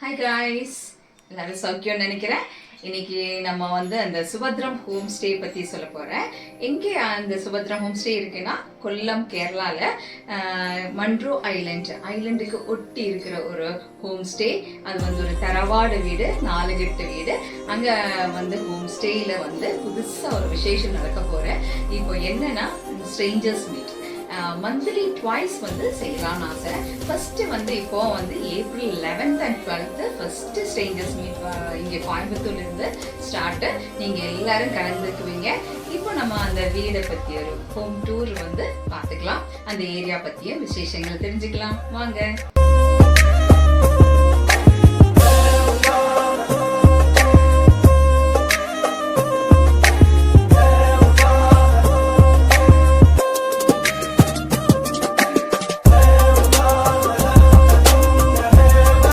Hi guys, எல்லாரும் சௌக்கியம்னு நினைக்கிறேன். இன்னைக்கு நம்ம அந்த சுபத்ரம் ஹோம் ஸ்டே பற்றி சொல்ல போகிறேன். எங்கே அந்த சுபத்ரம் ஹோம் ஸ்டே இருக்குன்னா கொல்லம், கேரளாவில் மன்ட்ரோ ஐலண்டுக்கு ஒட்டி இருக்கிற ஒரு ஹோம் ஸ்டே. அது ஒரு தரவாடு வீடு, 4 கட்டு வீடு. அங்கே ஹோம் ஸ்டேயில் புதுசாக ஒரு விசேஷம் நடக்க போகிறேன். இப்போ என்னன்னா ஸ்ட்ரேஞ்சர்ஸ் மீட் மந்த்லி ட்வைஸ் செய்யலாம்னு ஆசை. ஃபர்ஸ்ட் இப்போ April 11th and 12th first strangers meet இங்கே கோயம்புத்தூர்ல இருந்து ஸ்டார்ட். நீங்க எல்லாரும் கலந்துக்குவீங்க. இப்போ நம்ம அந்த வீடை பத்தி ஒரு ஹோம் டூர் பார்த்துக்கலாம். அந்த ஏரியா பத்திய விசேஷங்கள் தெரிஞ்சுக்கலாம் வாங்க.